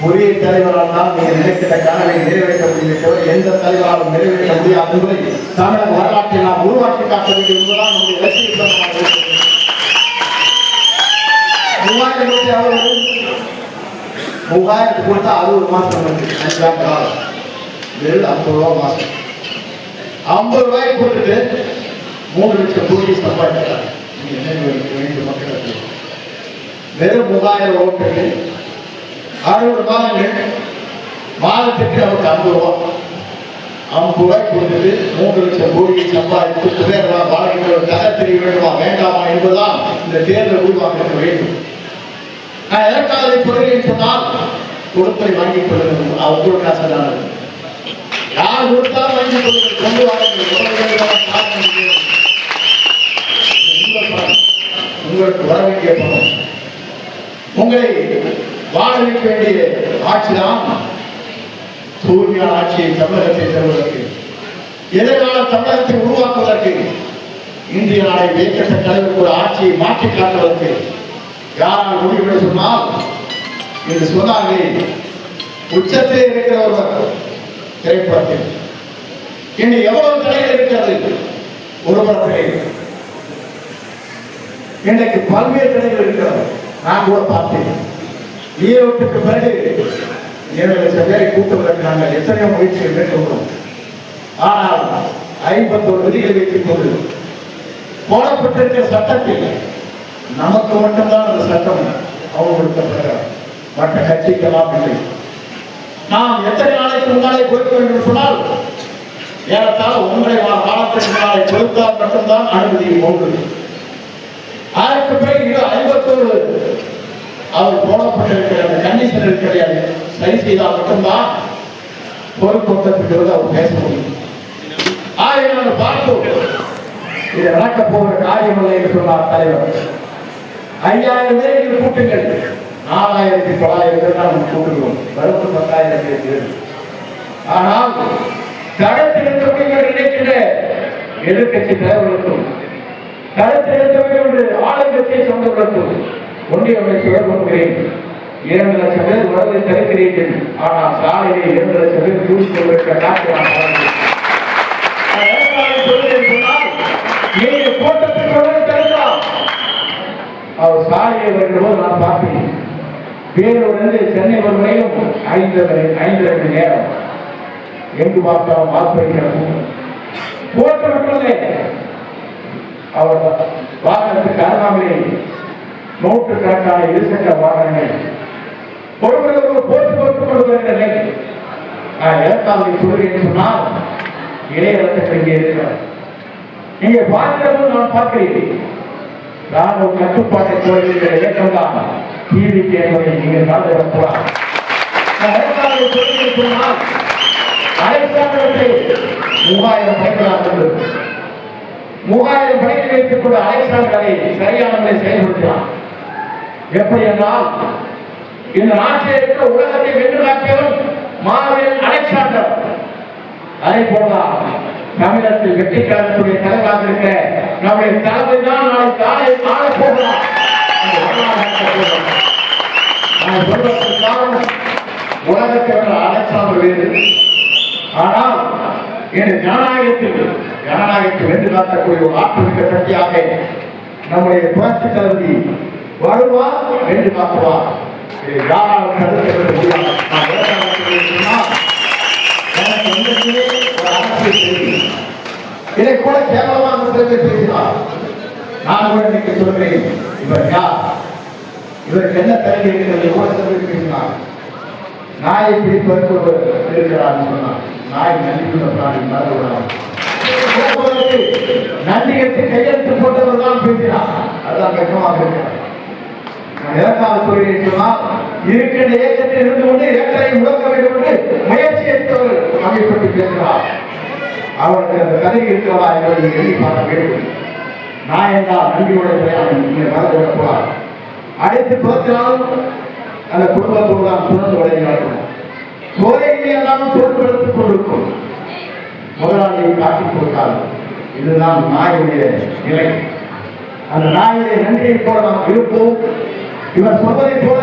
ஒரே தலைவரால் தான் நீங்கள் நினைக்கிற கனவை நிறைவேற்ற முடியும் தவிர எந்த தலைவராலும் நிறைவேற்ற முடியாது என்பதை தமிழக வரலாற்றை நாம் உருவாக்கி காட்ட வேண்டும் என்பதுதான் நம்முடைய லட்சியம். 3000 கொடுத்தா 60 மாசம் வந்து 5 ஆண்டு காலம், வெறும் 50 ரூபா மாசம். 50 ரூபாய் கொடுத்துட்டு 3 லட்சம் கோடி சம்பாதிக்கிறார். மக்களுக்கு வெறும் 3000 ஓட்டுகள், 60 மாதங்கள், மாதத்துக்கு அவருக்கு 50 ரூபா. 50 ரூபாய் கொடுத்துட்டு 3 லட்சம் கோடியை சம்பாதித்து குபேரலாம் வாழ்க்கை தகை தெரிய வேண்டுமா வேண்டாமா என்பதுதான் இந்த தேர்தல் உருவாக்க வேண்டும். நான் எதற்காக சொல்கிறேன் சொன்னால், கொடுப்பை வாங்கிக் கொள்ளுங்கள், அவர் காசானது யார் கொடுத்தாலும் வாங்கிக் கொள்ளுங்கள், கொண்டு வாருங்கள். உங்களுக்கு வர வேண்டிய பணம், உங்களை வாழ வைக்க வேண்டிய ஆட்சிதான் தூய்மையான ஆட்சியை தமிழகத்தை தருவதற்கு, எதிர்கால தமிழகத்தை உருவாக்குவதற்கு, இந்திய நாளை வேகத்த தலைவருக்கு ஒரு ஆட்சியை மாற்றி காட்டுவதற்கு யாரால் முடிவு சொன்னால், என்று சொன்னார்கள் உச்சத்திலே இருக்கிற ஒருவர் திரைப்படத்தில் இன்று எவ்வளவு தடைகள் இருக்கிறது ஒருவரத்திலே, இன்றைக்கு பல்வேறு தடைகள் இருக்கிறது. நான் கூட பார்த்தேன், ஈரோட்டுக்கு பிறகு 7 லட்சம் பேரை கூட்டுவதற்கு நாங்கள் எத்தனையோ முயற்சிகள் மேற்கொண்டோம். ஆனால் 51 விதிகளை வைத்துக் கொண்டு போடப்பட்டிருக்கிற சட்டத்தில் நமக்கு மட்டும்தான் அந்த சட்டம் அவங்களுக்கப்படுகிறார், மற்ற கட்சிக்கெல்லாம் இல்லை. நாம் எத்தனை நாளைக்கு முன்னாலே கொடுக்க வேண்டும் சொன்னால், ஏறத்தாழ 1.5 காலத்துக்கு முன்னாலே கொடுத்தால் மட்டும்தான் அனுமதி உண்டு. அதற்கு பிறகு 51 அவர் போடப்பட்டிருக்கிற அந்த கண்டிஷன் கிடையாது, சரி செய்தால் மட்டும்தான் பொறுப்போட்டத்துக்கு அவர் பேச முடியும். ஆகவே நாங்கள் பார்ப்போம், இது நடக்கப் போகிற காரியம் இல்லை என்று சொன்னார் தலைவர். 5000 பேர் கூட்டுங்கள், 4900 பேர் நாம் கூட்டுகிறோம், வரும் 10,000 பேர். ஆனால் கடத்தில் இருக்கக்கூடிய நினைக்கின்ற எதிர்கட்சி தலைவர்களுக்கும், கடத்தில் இருக்கக்கூடிய ஆளுங்கட்சியை சொந்தங்களுக்கும் ஒன்றிய அமைச்சர் கொள்கிறேன், 2 லட்சம் பேர் வருவதை தடுக்கிறீர்கள். ஆனால் சாலையை 2 லட்சம் பேர் கூட்டி கொண்டிருக்கிற காட்சி நான் நீங்கள் கூட்டத்தில் கொண்டு தடுக்கலாம். அவர் சாலையை வரும்போது நான் பார்க்கிறேன், வேலூரிலிருந்து சென்னை வருவதையும் 5 மணி நேரம் எங்கு பார்த்தாலும் வாக்குறுதிகள் போட்டு மட்டுமே அவர் வாகனத்துக்கு அருகாமையை நூற்றுக்கணக்கான இருசக்கர வாகனங்கள் பொறுப்புகளுக்கு போட்டு கொடுக்கிற நிலை. நான் எதற்காக சொல்கிறேன் சொன்னால், இளையரசு இங்கே இருக்கிறார். நீங்க பார்க்கிறதும் நான் பார்க்கிறேன், ராணுவ கட்டுப்பாட்டை கோருகிற இயக்கம் தான் டிவிக்கு என்பதை நீங்கள் நடத்தக்கூடாது. நான் எதற்காக சொல்கிறேன் சொன்னால், அலெக்சாண்டரை 3000 படைகளாக 3000 படைகளை வைத்துக் கொண்டு அலெக்சாண்டரை சரியானதை செயல்படுத்தினார். எப்படி என்றால், இந்த நாட்டில் இருக்கிற உலகத்தை வென்று காட்டியவன் மாவீரன் அலெக்சாண்டர். அதை போலதான் தமிழகத்தில் வெற்றிக்காரத்துடைய தலைவராக இருக்கிற நம்முடைய தலைமை தான் நாளை காலை ஆளப் போகிறார். நான் சொல்வதற்கு காரணம், உலகத்தை வென்ற அலெக்சாண்டர் வேறு. ஆனால் என் ஜனநாயகத்தில் வென்று காட்டக்கூடிய ஒரு ஆற்றமிக்க சக்தியாக நம்முடைய புரட்சி தலைவி வருவார், வென்று காட்டுவார். யாராலும் தடுக்க முடியாது. இதை கூட கேவலமாக பேசினார். நான் கூட இன்னைக்கு சொல்கிறேன், இவர் யார், இவருக்கு என்ன தகுதி இருக்கிறது கூட பேசினார். நாயை பிடிப்பதற்கு ஒரு இருக்கிறான்னு சொன்னார். நாய் நன்றி பிராணி மறந்து விடலாம். நன்றி எடுத்து கையெழுத்து போட்டவர் தான் பேசினார். அதுதான் வெக்கமாக இருக்கிறார். நான் இரண்டாவது சொல்கிறேன் சொன்னால், இருக்கின்ற இயக்கத்தில் இருந்து கொண்டு இயக்கத்தை முடக்க வேண்டும் என்று முயற்சி எடுத்தவர் அமைப்பட்டு பேசுகிறார். அவருக்கு அந்த கதை இருக்கிறதா என்பதை எண்ணி பார்க்க வேண்டும். நான் என்றால் நன்றியோட பிரயாணம் நீங்கள் மறந்து விட போவார். அனைத்து புறத்தினாலும் அந்த குடும்பத்தோடு தான் துணர்ந்து விளையாடும். சோதனை எல்லாம் தோற்கெடுத்துக் கொண்டிருக்கும். முதலாளியை காட்டிக் கொடுத்தால் இதுதான் நாயுடைய நிலை. அந்த நாயுடைய நன்றியை போல நாம் இருப்போம். இவர் சொல்வதை போல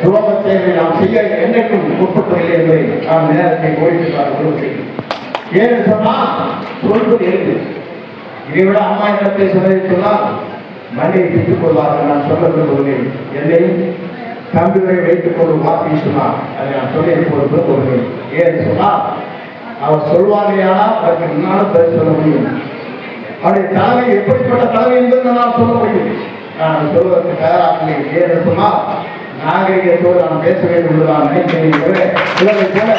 துரோக சேவை நாம் செய்ய என்றைக்கும் உட்பட்டவில்லை என்பதை நாம் நேரத்தை ஓடிட்டு ஏன்னு சொன்னால் சொல்வது எழுது. இதைவிட அம்மா இடத்தை சொன்னதை சொன்னால் மண்ணியை பிடித்துக் கொள்வார்கள். நான் சொல்ல விரும்புகிறேன். என்னையும் தம்பிகளை வைத்துக் கொண்டு வார்த்தை சொன்னார். அதை நான் சொல்லி விரும்புகிறேன். ஏன்னு சொன்னால் அவர் சொல்வார்களானால் அதற்கு முன்னாலும் பதில் சொல்ல முடியும். அவருடைய தலைமை எப்படிப்பட்ட தலைமை என்பது நான் சொல்ல முடியும். நான் சொல்வதற்கு தயாராக ஏன்னு சொன்னால் நாகரிகத்தோடு நான் பேச வேண்டும் என்று நான் நினைக்கிறேன். இவரை போல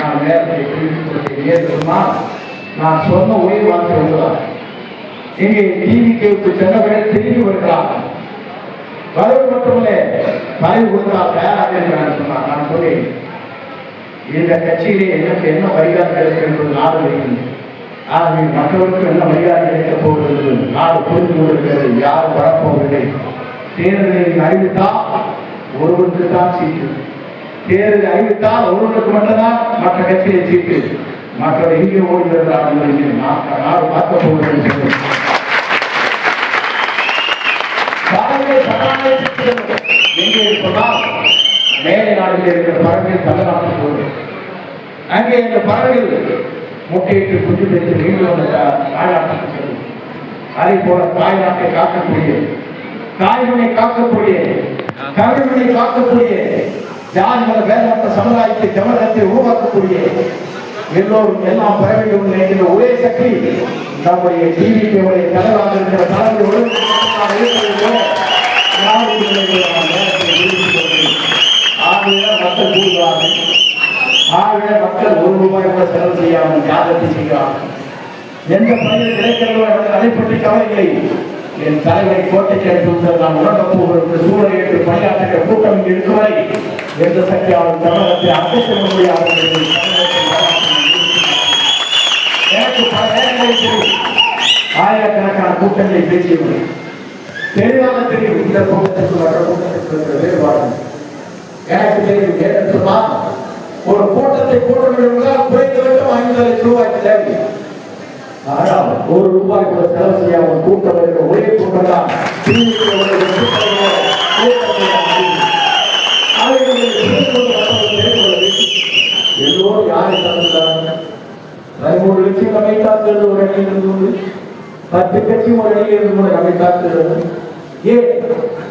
நான் நேரத்தை ஏற்றுமால் நான் சொன்ன ஒரே வார்த்தை ஒன்றுதான். இங்கே டிவிக்கு சென்றவர்கள் திரும்பி வருகிறார்கள். வருவது மட்டுமல்ல பதவி கொடுத்தால் தயாராக இருக்கிறார் சொன்னார். நான் சொன்னேன், இந்த கட்சியிலே எனக்கு என்ன மரியாதை கிடைக்கும் என்பது நாடு இருக்கிறது. ஆகவே மற்றவர்களுக்கு என்ன மரியாதை கிடைக்கப் போகிறது நாடு புரிந்து கொண்டிருக்கிறது. யாரும் வரப்போவதில்லை. தேர்தலில் அறிவித்தால் ஒருவருக்கு தான் சீட்டு. தேர்தலை அறிவித்தால் ஒருவருக்கு மட்டும்தான் மற்ற கட்சியை சீட்டு. மற்றவர் எங்கே ஓடுகிறார்கள் நாடு பார்க்க போவதில்லை. எங்கே இருப்பதால் மேலை நாடுகளில் இருக்கிற பறவைகள் தமிழ்நாட்டில் போகும். அங்கே இந்த பறவைகள் முட்டையிட்டு குஞ்சு பெற்று மீண்டும் தாய்நாட்டுக்கு செல்லும். அதே போல தாய்நாட்டை காக்கக்கூடிய, தாய்மொழி காக்கக்கூடிய, தமிழ்மொழி காக்கக்கூடிய, ஜாதிமத வேறுபட்ட சமுதாயத்தை தமிழகத்தை உருவாக்கக்கூடிய எல்லோரும் எல்லாம் பறவைகள் என்கிற ஒரே சக்தி நம்முடைய டிவிக்கு தலைவராக இருக்கிற தலைவரோடு மக்கள் கூறுகிறார்கள். ஆகவே மக்கள் ₹1 கூட செலவு செய்யாமல் தியாகத்தை செய்கிறார்கள். எந்த பணியில் கிடைக்கிறதோ அதை பற்றி கவலை. என் தலைவரை கோட்டைக்கு அனுப்பி நான் உணரப் போகிற சூழலை ஏற்று பணியாற்றுகிற கூட்டம் இங்கு இருக்குவரை எந்த சக்தியாலும் தமிழகத்தை அசைக்க முடியாது. எனக்கு பல நேரங்களில் தெரியும், ஆயிரக்கணக்கான கூட்டங்களை பேசியவர்கள் தெளிவாக தெரியும். இந்த கூட்டத்திற்கு மற்ற கூட்டத்திற்கு வேறுபாடு எனக்கு தெரியும். ஏன்னு சொன்னால் ஒரு கூட்டத்தை கூட்ட வேண்டும் குறைந்தபட்சம் ₹5,00,000 தேவை. ஆனால் ₹1 கூட செலவு செய்யாமல் கூட்டம் வருகிற ஒரே கூட்டம் தான் எல்லோரும் யாரை தந்துள்ளார்கள்? 13 லட்சம் அமைத்தார்கள் ஒரு அணியில் இருந்து 10 கட்சியும் ஒரு அணியில் இருந்து அமைத்தார்கள். ஏன்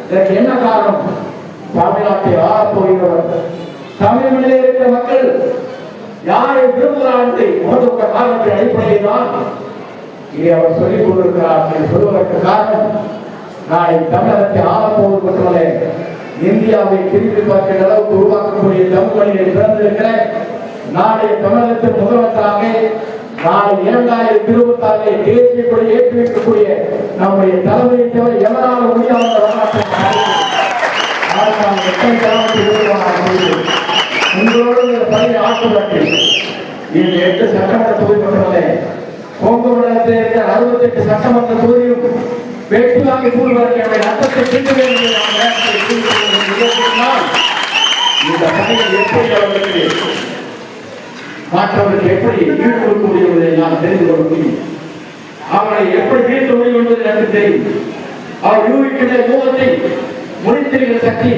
இதற்கு என்ன காரணம்? தமிழ்நாட்டை ஆளப்போகிறவர் தமிழ் மொழியில் இருக்கிற மக்கள் யாரை விரும்புகிறார்கள் உணர்ந்த காரணத்தின் அடிப்படையில் தான் இதை அவர் சொல்லிக் கொண்டிருக்கிறார். சொல்வதற்கு காரணம் நாளை தமிழகத்தை ஆளப்போவது மட்டுமல்ல, இந்தியாவை திருப்பி பார்க்கிற அளவுக்கு உருவாக்கக்கூடிய தமிழ் மொழியை பிறந்திருக்கிற நாளைய தமிழகத்தின் முதலமைச்சராக நாளை 2026 தேசிய கொடி ஏற்றி வைக்கக்கூடிய நம்முடைய தலைமையை தவிர எவரால் முடியாத வரலாற்றை உங்களோடு பணியை ஆற்றுவார்கள். இந்த 8 சட்டமன்ற தொகுதி மட்டுமல்ல, கொங்கு மண்டலத்தில் இருக்கிற 68 சட்டமன்ற தொகுதியும் வெற்றி வாங்கி கூறுவதற்கு அர்த்தத்தை சென்று வேண்டும். இந்த பணிகள் எப்படி அவர்களுக்கு மற்றவர்களுக்கு எப்படி ஈடு கொடுக்க முடியும் என்பதை நான் தெரிந்து கொள்ள முடியும். அவர்களை எப்படி வீழ்த்த முடியும் என்பது எனக்கு தெரியும். அவர் யூகிக்கின்ற யோகத்தை முடித்திருக்கிற சக்தி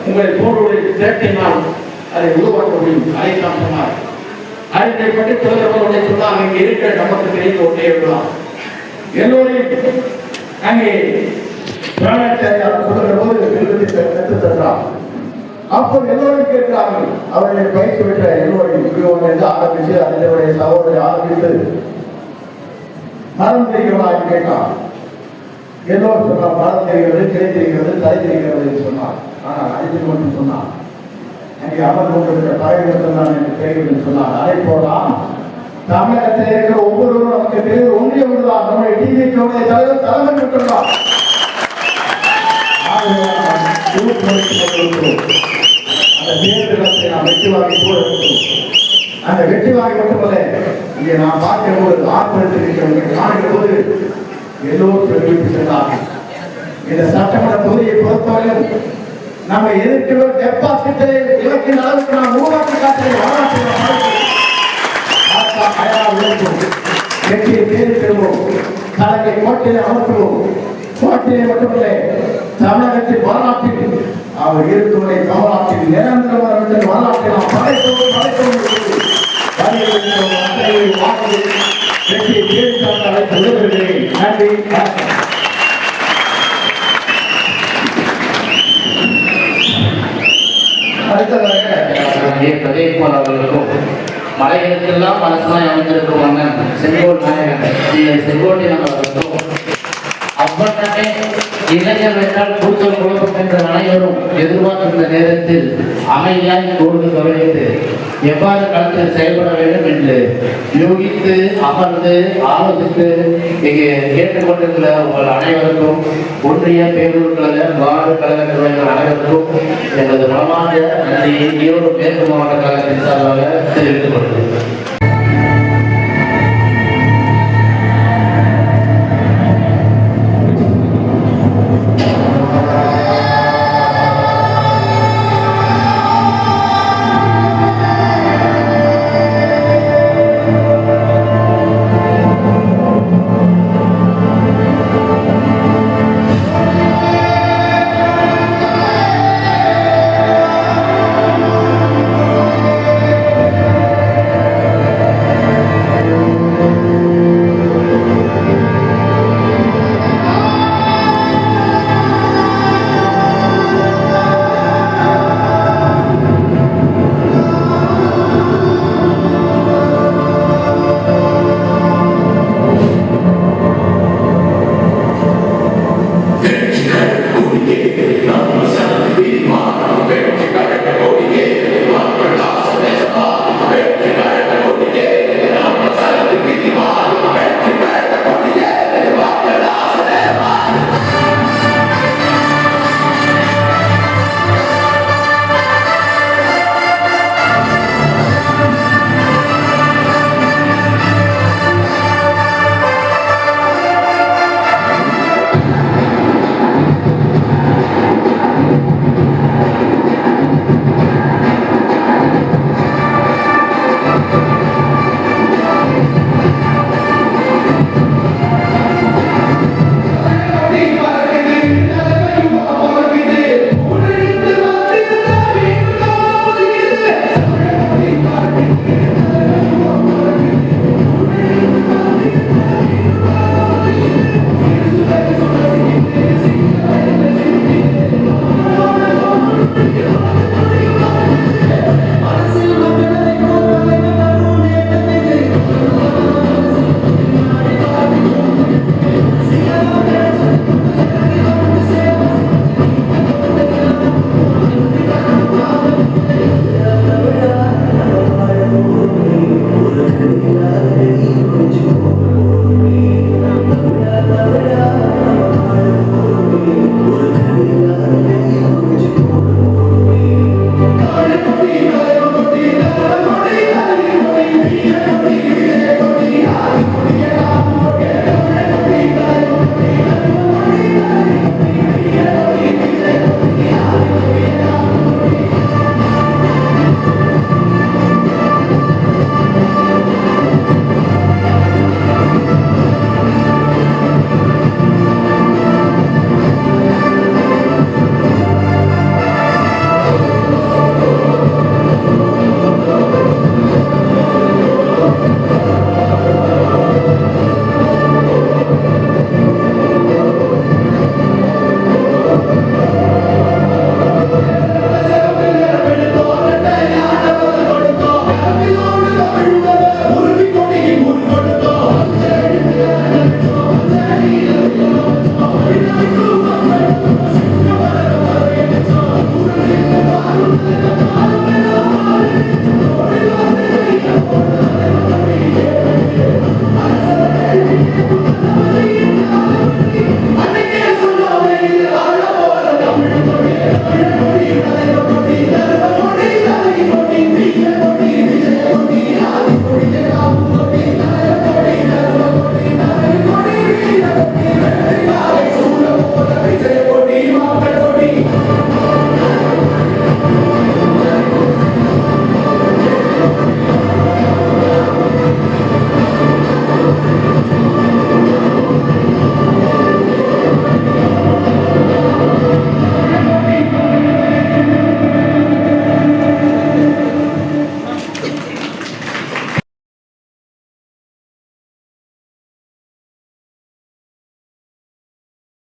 உங்களை போன்றவர்களை திரட்டினால் அதை உருவாக்க முடியும். அதை நான் சொன்னார். அதை பற்றி சொல்கிறவர்களை சொன்னால் இங்கே இருக்கிற நமக்கு தெரிந்து ஒன்றே விடலாம். எல்லோரையும் அங்கே பிராணாச்சாரியார் சொல்கிற போது கற்றுத் தந்தார். அப்போது எல்லோரும் கேட்கிறார்கள். அவர்களை பயிற்சி பெற்ற எல்லோரையும் இருந்து ஆரம்பித்து அதனுடைய சகோதரி ஆரம்பித்து மரம் தெரிகிறதா கேட்டார். எல்லோரும் சொன்னார் மரம் தெரிகிறது, கிளை தெரிகிறது, தலை தெரிகிறது என்று சொன்னார். ஆனால் அடித்து மட்டும் சொன்னார், அங்கே அமர் கொண்டிருக்கிற தலைவர்கள் தான் எனக்கு தெரியும் என்று சொன்னார். அதை போலாம் தமிழகத்தில் இருக்கிற ஒவ்வொருவரும் நமக்கு தெரிந்து ஒன்றிய ஒன்றுதான். நம்முடைய டிவிக்கு தலைவர் தலைமை விட்டுள்ளார். அந்த தேர்தலத்தை நாம் வெற்றி வாங்கி கூட இருக்கிறோம். அந்த வெற்றி வாங்கி மட்டுமல்ல, இங்கே நாம் பார்க்கிற போது ஆர்ப்பாட்டத்தில் காணுகிற போது எல்லோரும் தெரிவித்து சென்றார்கள். இந்த சட்டமன்ற தொகுதியை பொறுத்தவரையும் நம்ம எதிர்க்கிற டெபாசிட்டை இலக்கின் அளவுக்கு நாம் உருவாக்கி காட்டுகிறோம். வெற்றியை தேடி பெறுவோம். தலைமை கோட்டையை அமர்த்துவோம். கோட்டையை மட்டுமல்ல, தமிழகத்தின் வரலாற்றில் அவர் இருக்குவதை தமிழ்நாட்டில் நிரந்தரமான வரலாற்றை நாம் படைத்தோம். வெற்றியை தேடி தந்த அழைத்து விடுகிறேன். நன்றி. பிரதேஷ்குமார் அவர்களுக்கும் மலைகளுக்கெல்லாம் மனசாய் அமைந்திருக்கும் மன்னன் செங்கோல் நாயகன் செங்கோட்டையன் அவர்களுக்கும் அப்பட்டமே இளைஞர் என்றால் கூச்சல் குழப்பம் என்ற அனைவரும் எதிர்பார்க்கின்ற நேரத்தில் அமைதியாய் கூர்ந்து கவனித்து எவ்வாறு களத்தில் செயல்பட வேண்டும் என்று யோகித்து அமர்ந்து ஆலோசித்து இங்கே கேட்டுக்கொண்டிருக்கிற உங்கள் அனைவருக்கும் ஒன்றிய பேரூர் கழக வார்டு கழக நிர்வாகிகள் அனைவருக்கும் எனது மனமார்ந்த நன்றியை ஈரோடு மேற்கு மாவட்ட கழகத்தின் சார்பாக தெரிவித்துக் கொள்கிறேன்.